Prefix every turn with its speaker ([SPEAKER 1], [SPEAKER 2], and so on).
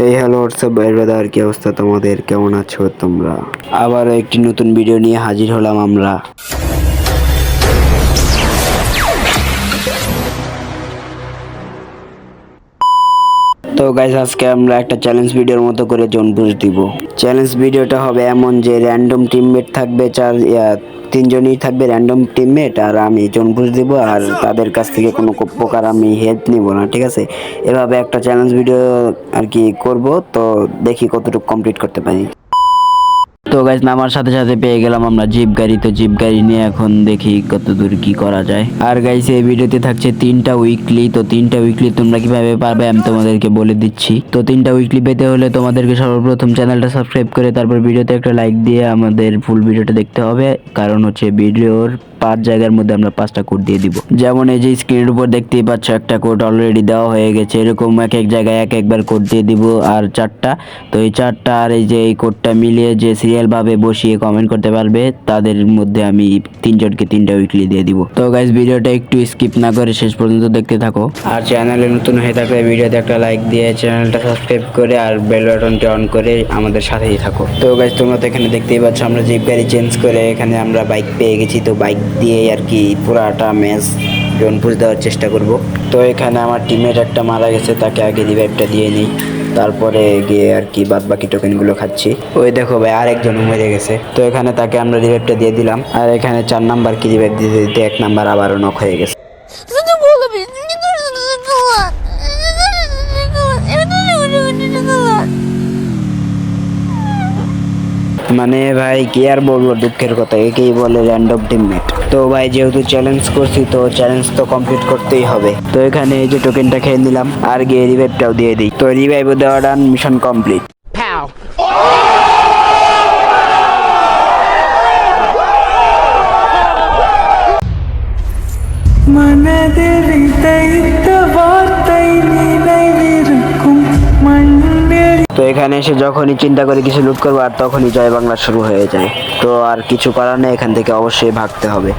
[SPEAKER 1] এই hello WhatsApp brother, কি অবস্থা তোমাদের? কেমন আছো তোমরা? আবার একটি নতুন ভিডিও নিয়ে হাজির হলাম আমরা। তো গাইস, আজকে আমরা একটা চ্যালেঞ্জ ভিডিওর মতো করে জোন বুঝ দিব। চ্যালেঞ্জ ভিডিওটা হবে এমন যে র্যান্ডম টিমমেট থাকবে, তিনজনই থাকবে র্যান্ডম টিমমেট, আর আমি জোন বুঝ দিব, আর তাদের কাছ থেকে কোনো প্রকার আমি হেল্প নিব না, ঠিক আছে? এভাবে একটা চ্যালেঞ্জ ভিডিও আর কি করব, তো দেখি কতটুকু কমপ্লিট করতে পারি। তো গাইস, নামার সাথে সাথে পেয়ে গেলাম আমরা জিপ গাড়ি। তো জিপ গাড়ি নিয়ে এখন দেখি কত দূর কি করা যায়। আর গাইস, এই ভিডিওতে থাকছে 3টা উইকলি। তো 3টা উইকলি তোমরা কিভাবে পাবে আমি তোমাদেরকে বলে দিচ্ছি। তো 3টা উইকলি পেতে হলে তোমাদেরকে সর্বপ্রথম চ্যানেলটা সাবস্ক্রাইব করে তারপর ভিডিওতে একটা লাইক দিয়ে আমাদের ফুল ভিডিওটা দেখতে হবে। কারণ হচ্ছে ভিডিওর 5 জায়গার মধ্যে আমরা 5টা কোড দিয়ে দিব। যেমন এই যে স্ক্রিনের উপর দেখতেই পাচ্ছ, একটা কোড অলরেডি দেওয়া হয়ে গেছে। এরকম এক এক জায়গায় এক একবার কোড দিয়ে দিব, আর 4টা। তো এই 4টা আর এই যে এই কোডটা মিলিয়ে যে সিরিয়াল ভাবে বসিয়ে কমেন্ট করতে পারবে তাদের মধ্যে আমি 3জনকে 3টা উইকলি দিয়ে দিব। তো গাইস, ভিডিওটা একটু স্কিপ না করে শেষ পর্যন্ত দেখতে থাকো। আর চ্যানেলে নতুন হয়ে থাকলে ভিডিওতে একটা লাইক দিয়ে চ্যানেলটা সাবস্ক্রাইব করে আর বেল বাটনটি অন করে আমাদের সাথেই থাকো। তো গাইস, তোমরা তো এখানে দেখতেই পাচ্ছ আমরা জিপ গাড়ি চেঞ্জ করে এখানে আমরা বাইক পেয়ে গেছি। তো বাইক দিয়ে আর কি পুরাটা ম্যাচ জোনপুর দেওয়ার চেষ্টা করব। তো এখানে আমার টিমের একটা মারা গেছে, তাকে আগে রিভাইভটা দিয়ে নিই, তারপরে গিয়ে আর কি বাদ বাকি টোকেনগুলো খাচ্ছি। ওই দেখো ভাই, আরেকজন মরে গেছে। তো এখানে তাকে আমরা রিভাইভটা দিয়ে দিলাম, আর এখানে 4 নাম্বার কি রিভাইভ দিতে দিতে 1 নাম্বার আবারও নক হয়ে গেছে। মানে ভাই কি আর বলবো, দুঃখের কথা, একেই বলে র্যান্ডম টিমমেট। তো ভাই যেহেতু চ্যালেঞ্জ করছি, তো চ্যালেঞ্জ তো কমপ্লিট করতেই হবে। তো এখানে এই যে টোকেনটা খেয়ে নিলাম, আর গিয়ে রিভাইভটাও দিয়ে দিই। তো রিভাইভ দেওয়া ডান, মিশন কমপ্লিট। তো এখানে এসে যখনই চিন্তা করে কিছু লুট করবো, আর তখনই জয় বাংলা শুরু হয়ে যায়। তো আর কিছু করার নেই, এখান থেকে অবশ্যই ভাগতে হবে।